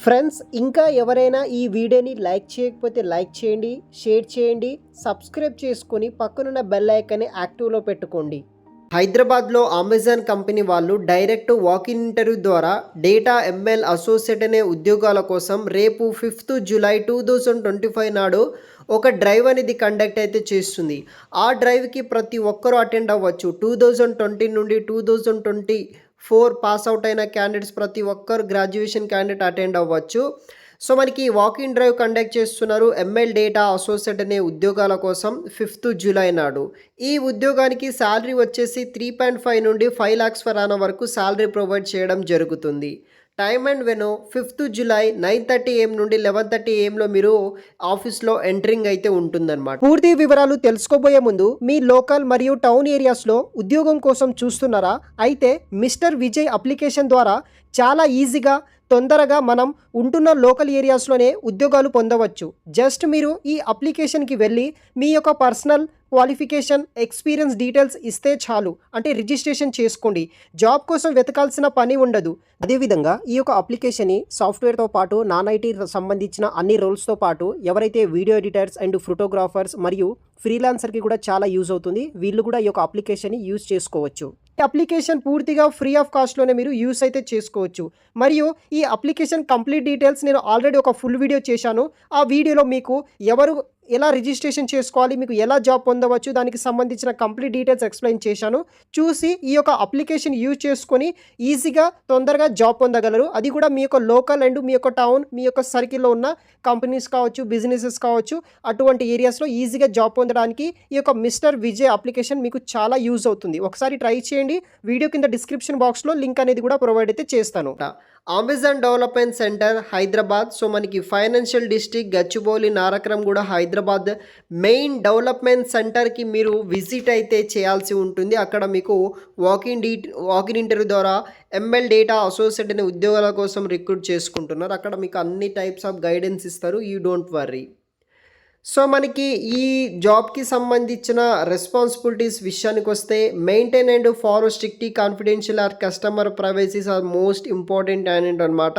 Friends ఇంకా ఎవరైనా ఈ వీడియోని లైక్ చేయకపోతే లైక్ చేయండి, షేర్ చేయండి, సబ్స్క్రైబ్ చేసుకొని పక్కనున్న బెల్ ఐకాన్ని యాక్టివ్లో పెట్టుకోండి. హైదరాబాద్లో అమెజాన్ కంపెనీ వాళ్ళు డైరెక్ట్ వాకిన్ ఇంటర్వ్యూ ద్వారా డేటా ఎంఎల్ అసోసియేట్ అనే ఉద్యోగాల కోసం రేపు 5th జూలై 2025 నాడు ఒక డ్రైవ్ అనేది కండక్ట్ అయితే చేస్తుంది. ఆ డ్రైవ్కి ప్రతి ఒక్కరూ అటెండ్ అవ్వచ్చు. 2020 నుండి 2024 పాస్ అవుట్ అయిన క్యాండిడేట్స్ ప్రతి ఒక్కరు గ్రాడ్యుయేషన్ క్యాండిడేట్ అటెండ్ అవ్వచ్చు. సో మనకి వాకిన్ డ్రైవ్ కండక్ట్ చేస్తున్నారు ఎంఎల్ డేటా అసోసియేట్ అనే ఉద్యోగాల కోసం 5th జూలై నాడు. ఈ ఉద్యోగానికి శాలరీ వచ్చేసి 3.5 నుండి 5 lakhs per annum వరకు శాలరీ ప్రొవైడ్ చేయడం జరుగుతుంది. టైమ్ అండ్ వెను 5th జూలై 9:30 AM నుండి 11:30 AMలో మీరు ఆఫీస్లో ఎంట్రింగ్ అయితే ఉంటుందన్నమాట. పూర్తి వివరాలు తెలుసుకోబోయే ముందు మీ లోకల్ మరియు టౌన్ ఏరియాస్లో ఉద్యోగం కోసం చూస్తున్నారా? అయితే మిస్టర్ విజయ్ అప్లికేషన్ ద్వారా చాలా ఈజీగా తొందరగా మనం ఉంటున్న లోకల్ ఏరియాస్లోనే ఉద్యోగాలు పొందవచ్చు. జస్ట్ మీరు ఈ అప్లికేషన్కి వెళ్ళి మీ యొక్క పర్సనల్ క్వాలిఫికేషన్, ఎక్స్పీరియన్స్ డీటెయిల్స్ ఇస్తే చాలు. అంటే రిజిస్ట్రేషన్ చేసుకోండి. జాబ్ కోసం వెతకాల్సిన పని ఉండదు. అదేవిధంగా ఈ యొక్క అప్లికేషన్ని సాఫ్ట్వేర్తో పాటు నాన్ ఐటీ సంబంధించిన అన్ని రోల్స్తో పాటు ఎవరైతే వీడియో ఎడిటర్స్ అండ్ ఫోటోగ్రాఫర్స్ మరియు ఫ్రీలాన్సర్కి కూడా చాలా యూజ్ అవుతుంది. వీళ్ళు కూడా ఈ యొక్క అప్లికేషన్ని యూజ్ చేసుకోవచ్చు. ఈ అప్లికేషన్ పూర్తిగా ఫ్రీ ఆఫ్ కాస్ట్లోనే మీరు యూస్ అయితే చేసుకోవచ్చు. మరియు ఈ అప్లికేషన్ కంప్లీట్ డీటెయిల్స్ నేను ఆల్రెడీ ఒక ఫుల్ వీడియో చేశాను. ఆ వీడియోలో మీకు ఎలా రిజిస్ట్రేషన్ చేసుకోవాలి, మీకు ఎలా జాబ్ పొందవచ్చు, దానికి సంబంధించిన కంప్లీట్ డీటెయిల్స్ ఎక్స్ప్లెయిన్ చేశాను. చూసి ఈ యొక్క అప్లికేషన్ యూజ్ చేసుకొని ఈజీగా తొందరగా జాబ్ పొందగలరు. అది కూడా మీ యొక్క లోకల్ అండ్ మీ యొక్క టౌన్, మీ యొక్క సర్కిల్లో ఉన్న కంపెనీస్ కావచ్చు, బిజినెసెస్ కావచ్చు, అటువంటి ఏరియాస్లో ఈజీగా జాబ్ పొందడానికి ఈ యొక్క మిస్టర్ విజయ్ అప్లికేషన్ మీకు చాలా యూజ్ అవుతుంది. ఒకసారి ట్రై చేయండి. వీడియో కింద డిస్క్రిప్షన్ బాక్స్లో లింక్ అనేది కూడా ప్రొవైడ్ అయితే చేస్తాను. Amazon development centre Hyderabad. So మనకి financial district Gachibowli, Nanakramguda, Hyderabad main development సెంటర్కి మీరు విజిట్ అయితే చేయాల్సి ఉంటుంది. అక్కడ మీకు వాకిన్ ఇంటర్వ్యూ ద్వారా ఎంఎల్ డేటా అసోసియేట్ అనే ఉద్యోగాల కోసం రిక్రూట్ చేసుకుంటున్నారు. అక్కడ మీకు అన్ని టైప్స్ ఆఫ్ గైడెన్స్ ఇస్తారు. You don't worry. సో మనకి ఈ జాబ్కి సంబంధించిన రెస్పాన్సిబిలిటీస్ విషయానికి వస్తే maintain and follow strictly confidential our customer privacies are most important and అనమాట.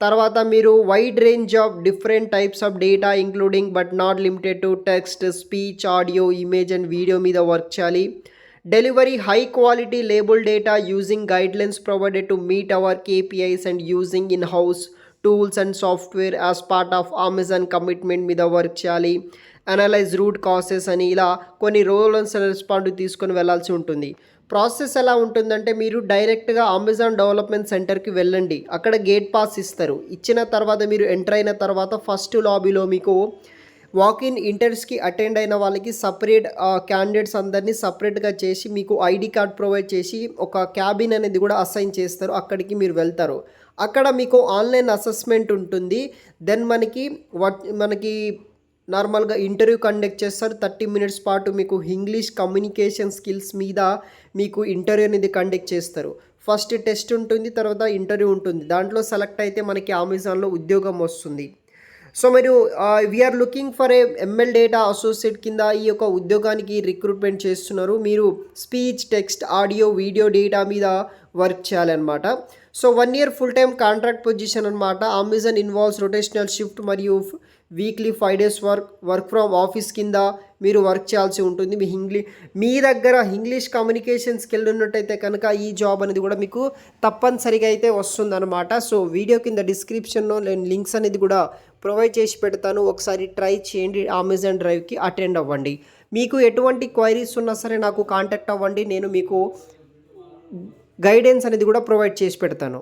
తర్వాత మీరు wide range of different types of data including but not limited to text, speech, audio, image and video మీద work చేయాలి. Delivery high quality label data using guidelines provided to meet our KPIs and using in house tools and software as part of Amazon commitment మీద work చేయాలి. Analyse route causes అని ఇలా కొన్ని role and respond తీసుకొని వెళ్ళాల్సి ఉంటుంది. Process ఎలా ఉంటుందంటే మీరు డైరెక్ట్గా అమెజాన్ డెవలప్మెంట్ సెంటర్కి వెళ్ళండి. అక్కడ గేట్ పాస్ ఇస్తారు. ఇచ్చిన తర్వాత మీరు ఎంటర్ అయిన తర్వాత ఫస్ట్ లాబీలో మీకు వాకిన్ ఇంటర్వ్యూస్కి అటెండ్ అయిన వాళ్ళకి సపరేట్ క్యాండిడేట్స్ అందరినీ సపరేట్గా చేసి మీకు ID కార్డ్ ప్రొవైడ్ చేసి ఒక క్యాబిన్ అనేది కూడా అసైన్ చేస్తారు. అక్కడికి మీరు వెళ్తారు. అక్కడ మీకు ఆన్లైన్ అసెస్మెంట్ ఉంటుంది. దెన్ మనకి నార్మల్గా ఇంటర్వ్యూ కండక్ట్ చేస్తారు. 30 minutes పాటు మీకు ఇంగ్లీష్ కమ్యూనికేషన్ స్కిల్స్ మీద మీకు ఇంటర్వ్యూ అనేది కండక్ట్ చేస్తారు. ఫస్ట్ టెస్ట్ ఉంటుంది, తర్వాత ఇంటర్వ్యూ ఉంటుంది. దాంట్లో సెలెక్ట్ అయితే మనకి అమెజాన్లో ఉద్యోగం వస్తుంది. సో మీరు we're looking for a ML data associate కింద ఈ యొక్క ఉద్యోగానికి రిక్రూట్మెంట్ చేస్తున్నారు. మీరు speech, text, audio, video data మీద వర్క్ చేయాలన్నమాట. So 1 year full time contract position అనమాట. అమెజాన్ ఇన్వాల్వ్స్ రొటేషనల్ షిఫ్ట్ మరియు weekly 5 days work from office కింద మీరు వర్క్ చేయాల్సి ఉంటుంది. మీ దగ్గర ఇంగ్లీష్ కమ్యూనికేషన్ స్కిల్ ఉన్నట్టయితే కనుక ఈ జాబ్ అనేది కూడా మీకు తప్పనిసరిగా అయితే వస్తుందన్నమాట. సో వీడియో కింద డిస్క్రిప్షన్లో నేను లింక్స్ అనేది కూడా ప్రొవైడ్ చేసి పెడతాను. ఒకసారి ట్రై చేయండి. అమెజాన్ డ్రైవ్కి అటెండ్ అవ్వండి. మీకు ఎటువంటి క్వైరీస్ ఉన్నా సరే నాకు కాంటాక్ట్ అవ్వండి. నేను మీకు గైడెన్స్ అనేది కూడా ప్రొవైడ్ చేసి పెడతాను.